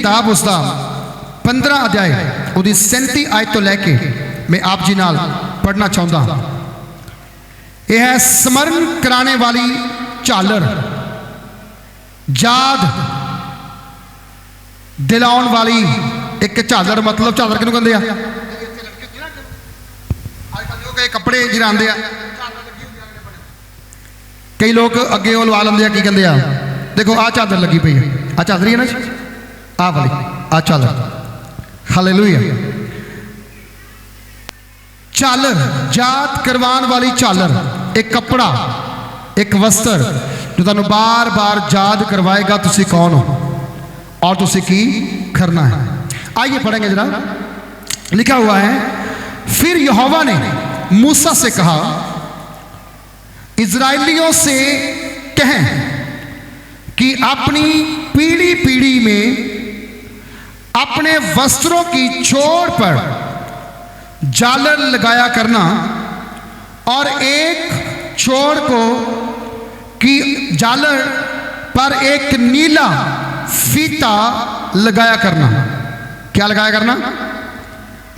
किताब उसका 15 अध्याय ਉਹਦੀ 37 आयत तो लैके मैं आप जी नाल पढ़ना चाहता हाँ। यह है स्मरण कराने वाली झालर, याद दिलाउन वाली एक झालर। मतलब झालर किहनूं कहंदे आ? कपड़े जिहड़े आंदे आ, कई लोग अगे वो लवा लेंदे आ, की कहंदे आ, देखो आ चादर लगी पई है, आ चादर ही है ना जी, आ वाली आ चादर। हालेलुया। झालर, याद करवाने वाली झालर, एक कपड़ा, एक वस्त्र जो तुहानूं बार बार याद करवाएगा तुसीं कौन हो और तुसीं की करना है। आइए पढ़ेंगे जरा। लिखा हुआ है, फिर यहोवा ने मूसा से कहा, इज़राइलियों से कहें कि अपनी पीढ़ी पीढ़ी में अपने वस्त्रों की छोर पर झालर लगाया करना और एक छोर को की झालर पर एक नीला फीता लगाया करना। क्या लगाया करना?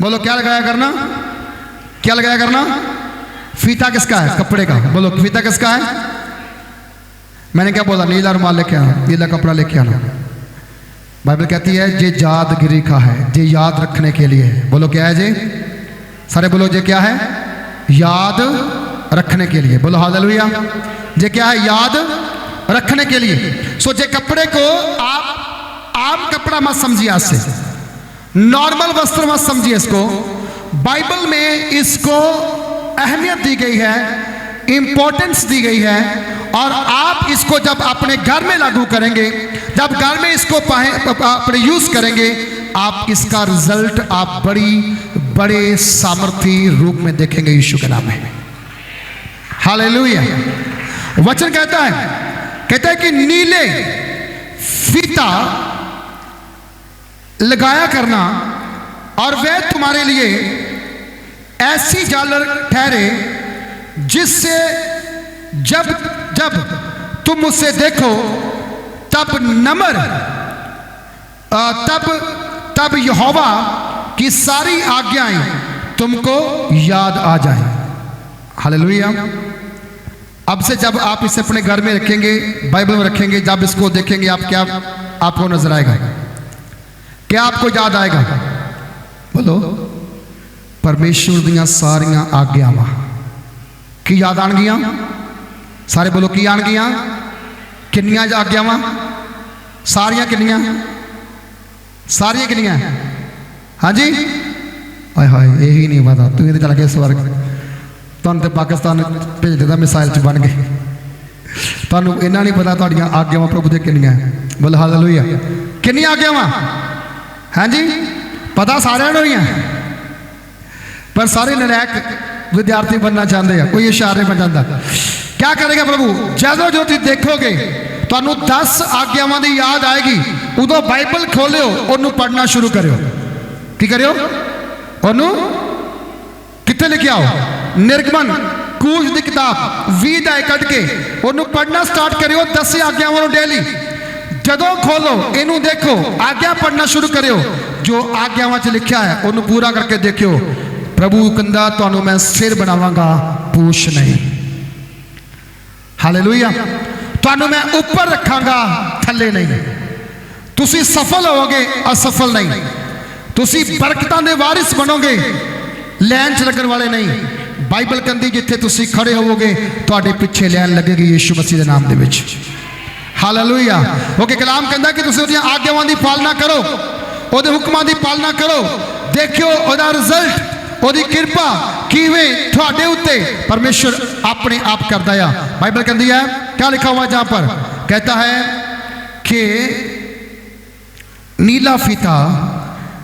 बोलो क्या लगाया करना? क्या लगाया करना? फीता किसका है? कपड़े का। बोलो फीता किसका है? मैंने क्या बोला? नीला रुमाल लेके आना, नीला कपड़ा लेके आना। बाइबल कहती है जे यादगिरी का है, जे याद रखने के लिए है। बोलो क्या है जे? सारे बोलो जे क्या है? याद रखने के लिए। बोलो हालेलुया। जे क्या है? याद रखने के लिए। सो जे कपड़े को आप आम कपड़ा मत समझिए, आज से नॉर्मल वस्त्र मत समझिए इसको। बाइबल में इसको अहमियत दी गई है, इंपॉर्टेंस दी गई है, और आप इसको जब अपने घर में लागू करेंगे, जब घर में इसको अपने यूज करेंगे, आप इसका रिजल्ट आप बड़े सामर्थी रूप में देखेंगे यीशु के नाम में। हालेलुया। वचन कहता है कि नीले फीता लगाया करना और वह तुम्हारे लिए ऐसी झालर ठहरे जिससे जब जब तुम उसे देखो तब तब यहोवा की सारी आज्ञाएं तुमको याद आ जाए। हालेलुया। अब से जब आप इसे अपने घर में रखेंगे, बाइबल में रखेंगे, जब इसको देखेंगे, आप क्या आपको नजर आएगा? क्या आपको याद आएगा? बोलो परमेश्वर दियां सारियां आज्ञावां की याद आनगियां। सारे बोलो की आनगियां? किन्नियां आज्ञावां? सारियां किन्नियां? सारियां किन्नियां? हाँ जी। हाय हाय यही नहीं पता, तू चल गए स्वर्ग, तुहानूं ते पाकिस्तान भेज देता मिसाइल च बन गए। तुहानूं इन्ना नहीं पता तुहाड़ियां आज्ञावां प्रभु दे किन्नियां। बोलो हालेलुया। किन्नियां आज्ञावां? हाँ जी। पता सारियां नूं ही है, पर सारे नलायक विद्यार्थी बनना चाहते हैं, कोई इशारे बन जाता। क्या करेगा प्रभु? जदों जो तुम देखोगे तुहानूं 10 आज्ञावां दी याद आएगी, उदों बाइबल खोलियो, उन्होंने पढ़ना शुरू करियो। की करियो? उन्होंने कित्थे लिखिया हो? निर्गमन कूच की किताब 20 अध्याय कट के उन्होंने पढ़ना स्टार्ट करियो। 10 आज्ञावां डेली जदों खोलो, इनू देखो, आज्ञा पढ़ना शुरू करियो। जो आज्ञावां च लिखा है उन्होंने पूरा करके देखियो। प्रभु कहंदा तुहानूं मैं सिर बनावांगा, पूछ नहीं। हालेलुया। तुहानूं मैं ऊपर रखांगा, थल्ले नहीं। तुसी सफल होवोगे, असफल नहीं। तुसी बरकतां दे वारिस बनोगे, लैन च लगन वाले नहीं। बाइबल कहंदी जिथे तुसी खड़े होवोगे तुहाडे पिछे लैन लगेगी यीशु मसीह दे नाम दे विच। हालेलुया। ओके कलाम कहंदा कि तुसी उहदियां आज्ञावां दी पालना करो, उहदे हुक्मां दी पालना करो, देखियो उहदा रिजल्ट, ओदी कृपा किवें तुहाडे उत्ते परमेश्वर अपने आप करदा है। बाइबल कहती है, क्या लिखा हुआ जहां पर? कहता है कि नीला फीता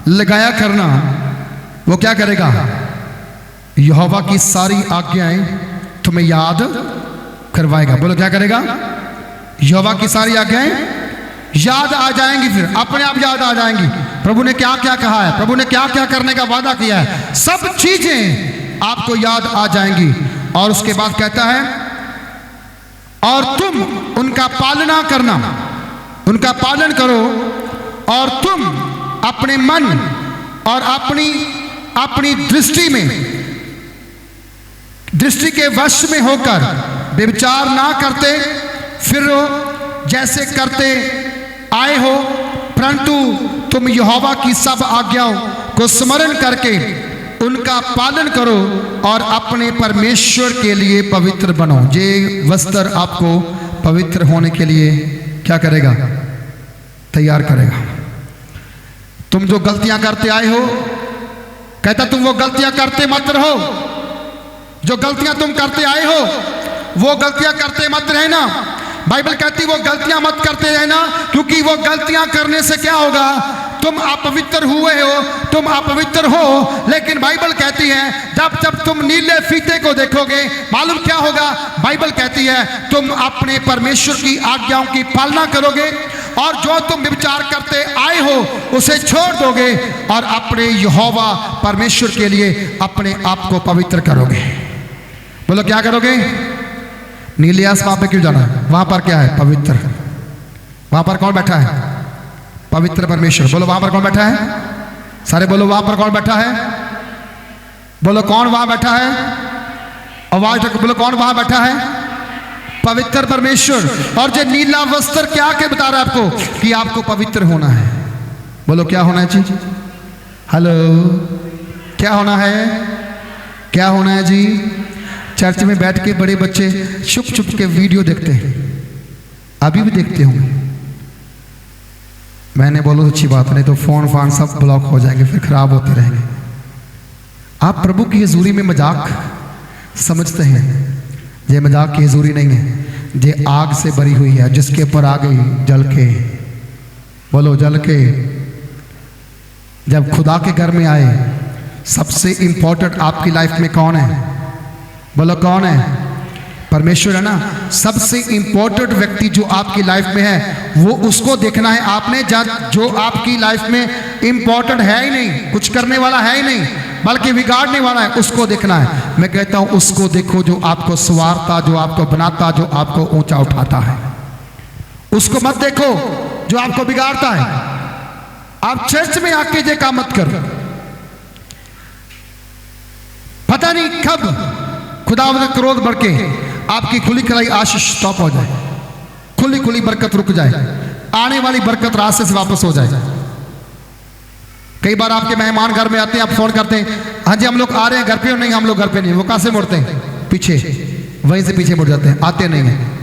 लगाया करना, वो क्या करेगा? यहोवा की सारी आज्ञाएं तुम्हें याद करवाएगा। बोलो क्या करेगा? यहोवा की सारी आज्ञाएं याद आ जाएंगी, फिर अपने आप याद आ जाएंगी। प्रभु ने क्या क्या कहा है, प्रभु ने क्या क्या करने का वादा किया है, सब चीजें आपको याद आ जाएंगी। और उसके बाद कहता है और तुम उनका पालना करना, उनका पालन करो और तुम अपने मन और अपनी दृष्टि के वश में होकर व्यभिचार ना करते फिरो जैसे करते आए हो, परंतु तुम यहोवा की सब आज्ञाओं को स्मरण करके उनका पालन करो और अपने परमेश्वर के लिए पवित्र बनो। ये वस्त्र आपको पवित्र होने के लिए क्या करेगा? तैयार करेगा। तुम जो गलतियां करते आए हो, कहता तुम वो गलतियां करते मत रहो। जो गलतियां तुम करते आए हो वो गलतियां करते मत रहना। बाइबल कहती वो गलतियां मत करते रहना, क्योंकि वो गलतियां करने से क्या होगा? तुम अपवित्र हुए हो, तुम अपवित्र हो। लेकिन बाइबल कहती है जब तुम नीले फीते को देखोगे, मालूम क्या होगा? बाइबल कहती है तुम अपने परमेश्वर की आज्ञाओं की पालना करोगे और जो तुम व्यभिचार करते आए हो उसे छोड़ दोगे और अपने यहोवा परमेश्वर के लिए अपने आप को पवित्र करोगे। बोलो क्या करोगे? नीले आसमान पे क्यों जाना है? वहां पर क्या है? पवित्र। वहां पर कौन बैठा है? पवित्र परमेश्वर। बोलो वहां पर कौन बैठा है? सारे बोलो वहां पर कौन बैठा है? बोलो कौन वहां बैठा है? आवाज तक बोलो कौन वहां बैठा है? पवित्र परमेश्वर। और जो नीला वस्त्र क्या के बता रहा है आपको कि आपको पवित्र होना है। बोलो क्या होना है जी? हेलो, क्या होना है? क्या होना है जी? चर्च में बैठ के बड़े बच्चे छुप छुप के वीडियो देखते हैं, अभी भी देखते होंगे। मैंने बोलो अच्छी बात, नहीं तो फोन फान सब ब्लॉक हो जाएंगे, फिर खराब होते रहेंगे। आप प्रभु की हजूरी में मजाक समझते हैं, ये मजाक की हजूरी नहीं है, ये आग से भरी हुई है जिसके ऊपर आ गई जल के। बोलो जल के। जब खुदा के घर में आए, सबसे इंपॉर्टेंट आपकी लाइफ में कौन है? बोलो कौन है? परमेश्वर है ना। सबसे इंपॉर्टेंट व्यक्ति जो आपकी लाइफ में है वो उसको देखना है आपने। जो आपकी लाइफ में इंपॉर्टेंट है ही नहीं, कुछ करने वाला है ही नहीं, बल्कि बिगाड़ने वाला है, उसको देखना है। मैं कहता हूं उसको देखो जो आपको संवारता, जो आपको बनाता, जो आपको ऊंचा उठाता है। उसको मत देखो जो आपको बिगाड़ता है। आप चर्च में आके ये काम मत करो। पता नहीं कब खुदावंद का क्रोध बढ़ के आपकी खुली खलाई आशीष स्टॉप हो जाए, खुली खुली बरकत रुक जाए, आने वाली बरकत रास्ते से वापस हो जाए। कई बार आपके मेहमान घर में आते हैं, आप फोन करते हैं, हाँ जी हम लोग आ रहे हैं घर पे। नहीं हम लोग घर पे नहीं। वो कहां से मुड़ते हैं? पीछे, वहीं से पीछे मुड़ जाते हैं, आते नहीं हैं,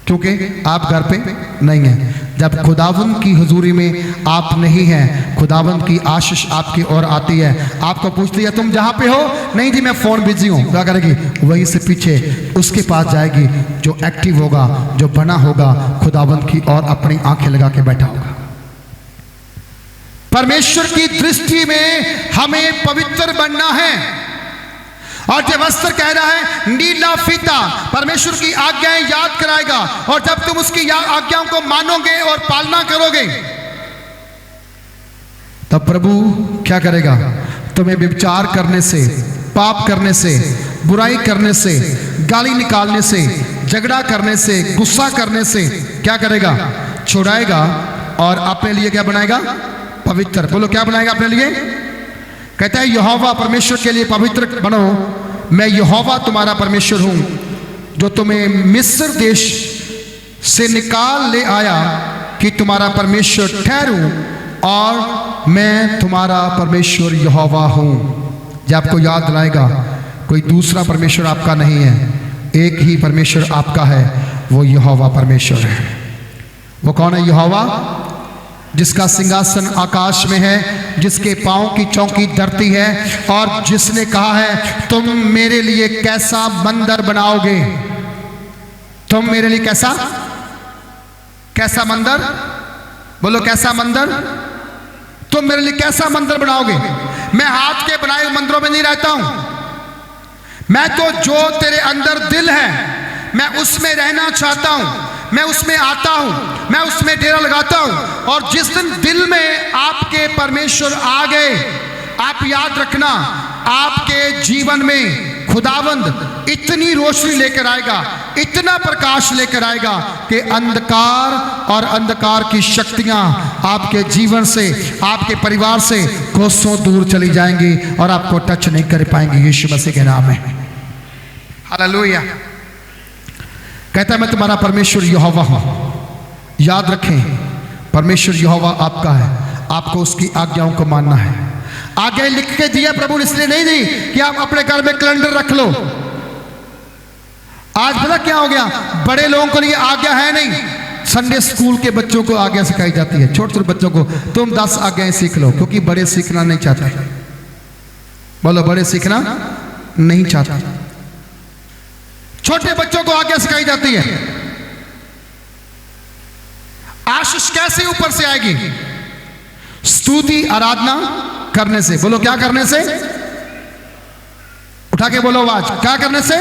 क्योंकि आप घर पे नहीं हैं। जब खुदावंद की हुजूरी में आप नहीं हैं, खुदावंद की आशीष आपकी ओर आती है। आपको पूछती है तुम जहां पे हो? नहीं जी मैं फोन बिजी हूं। क्या करेगी? वहीं से पीछे उसके पास जाएगी जो एक्टिव होगा, जो बना होगा, खुदावंद की ओर अपनी आंखें लगा के बैठा होगा। परमेश्वर की दृष्टि में हमें पवित्र बनना है। और जब वस्त्र कह रहा है नीला फीता परमेश्वर की आज्ञाएं याद कराएगा, और जब तुम उसकी आज्ञाओं को मानोगे और पालना करोगे तब प्रभु क्या करेगा? तुम्हें व्यभिचार करने से, पाप करने से, बुराई करने से, गाली निकालने से, झगड़ा करने से, गुस्सा करने से क्या करेगा? छुड़ाएगा और अपने लिए क्या बनाएगा? पवित्र। बोलो क्या बनाएगा अपने लिए? कहता है यहोवा परमेश्वर के लिए पवित्र बनो, मैं यहोवा तुम्हारा परमेश्वर हूं जो तुम्हें मिस्र देश से निकाल ले आया कि तुम्हारा परमेश्वर ठहरूं, और मैं तुम्हारा परमेश्वर यहोवा हूं। जब आपको याद दिलाएगा कोई दूसरा परमेश्वर आपका नहीं है, एक ही परमेश्वर आपका है, वो यहोवा परमेश्वर है। वो कौन है? यहोवा जिसका सिंहासन आकाश में है, जिसके पांव की चौकी धरती है, और जिसने कहा है तुम मेरे लिए कैसा मंदिर बनाओगे? तुम मेरे लिए कैसा मंदिर? बोलो कैसा मंदिर? तुम मेरे लिए कैसा मंदिर बनाओगे? मैं हाथ के बनाए हुए मंदिरों में नहीं रहता हूं। मैं तो जो तेरे अंदर दिल है मैं उसमें रहना चाहता हूं, मैं उसमें आता हूं, मैं उसमें डेरा लगाता हूं। और जिस दिन दिल में आपके परमेश्वर आ गए, आप याद रखना आपके जीवन में खुदावंद इतनी रोशनी लेकर आएगा, इतना प्रकाश लेकर आएगा कि अंधकार और अंधकार की शक्तियां आपके जीवन से, आपके परिवार से कोसों दूर चली जाएंगी और आपको टच नहीं कर पाएंगी। यीशु मसीह के नाम में हालेलुया। कहता है मैं तुम्हारा परमेश्वर यहोवा हूं। याद रखें, परमेश्वर यहोवा आपका है, आपको उसकी आज्ञाओं को मानना है। आज्ञाएं लिख के दिया प्रभु इसलिए नहीं दी कि आप अपने घर में कैलेंडर रख लो। आज पता क्या हो गया, बड़े लोगों को लिए आज्ञा है नहीं। संडे स्कूल के बच्चों को आज्ञा सिखाई जाती है, छोटे छोटे बच्चों को तुम 10 आज्ञाएं सीख लो, क्योंकि बड़े सीखना नहीं चाहते। बोलो, बड़े सीखना नहीं चाहते। छोटे बच्चों को आज्ञा सिखाई जाती है। आशीष कैसे ऊपर से आएगी? स्तुति आराधना करने से। बोलो, क्या करने से? उठा के बोलो आवाज, क्या करने से?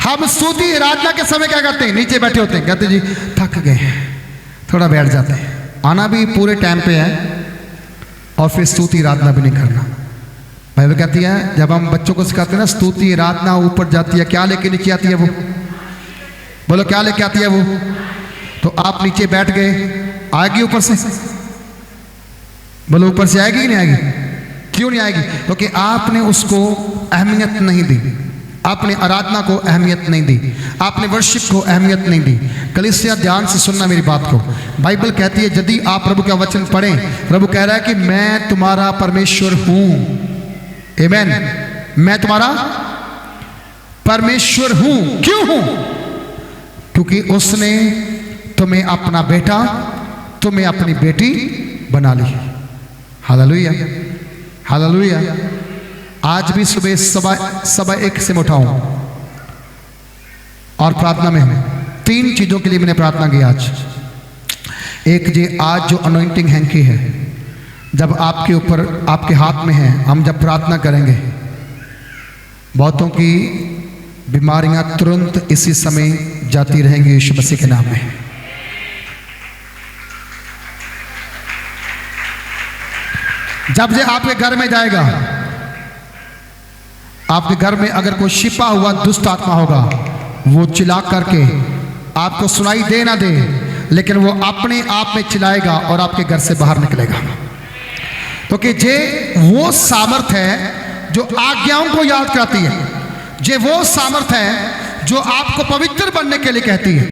हम स्तुति आराधना के समय क्या करते हैं? नीचे बैठे होते हैं, कहते जी थक गए, थोड़ा बैठ जाते हैं। आना भी पूरे टाइम पे है और फिर स्तुति आराधना भी नहीं करना। बाइबल कहती है जब हम बच्चों को सिखाते हैं ना, स्तुति आराधना ऊपर जाती है, क्या लेके नीचे आती है वो? बोलो, क्या लेके आती है वो? तो आप नीचे बैठ गए, आएगी ऊपर से? बोलो, ऊपर से आएगी कि नहीं आएगी? क्यों नहीं आएगी? क्योंकि आपने उसको अहमियत नहीं दी, आपने आराधना को अहमियत नहीं दी, आपने वर्शिप को अहमियत नहीं दी। कलीसिया ध्यान से सुनना मेरी बात को। बाइबल कहती है यदि आप प्रभु का वचन पढ़ें, प्रभु कह रहा है कि मैं तुम्हारा परमेश्वर हूं। आमीन। मैं तुम्हारा परमेश्वर हूं। क्यों हूं? क्योंकि उसने तुम्हें अपना बेटा, तुम्हें अपनी बेटी बना ली। Hallelujah, hallelujah. आज भी सुबह सवा 1 से मैं उठाऊं और प्रार्थना में हूं। 3 चीजों के लिए मैंने प्रार्थना की आज। एक जी, आज जो अनॉइंटिंग हैंकी है, जब आपके ऊपर, आपके हाथ में है, हम जब प्रार्थना करेंगे, बहुतों की बीमारियां तुरंत इसी समय जाती रहेंगी यीशु मसीह के नाम में। जब ये आपके घर में जाएगा, आपके घर में अगर कोई छिपा हुआ दुष्ट आत्मा होगा, वो चिल्ला करके आपको सुनाई दे ना दे, लेकिन वो अपने आप में चिल्लाएगा और आपके घर से बाहर निकलेगा। क्योंकि जे वो सामर्थ है जो आज्ञाओं को याद कराती है, जे वो सामर्थ है जो आपको पवित्र बनने के लिए कहती है।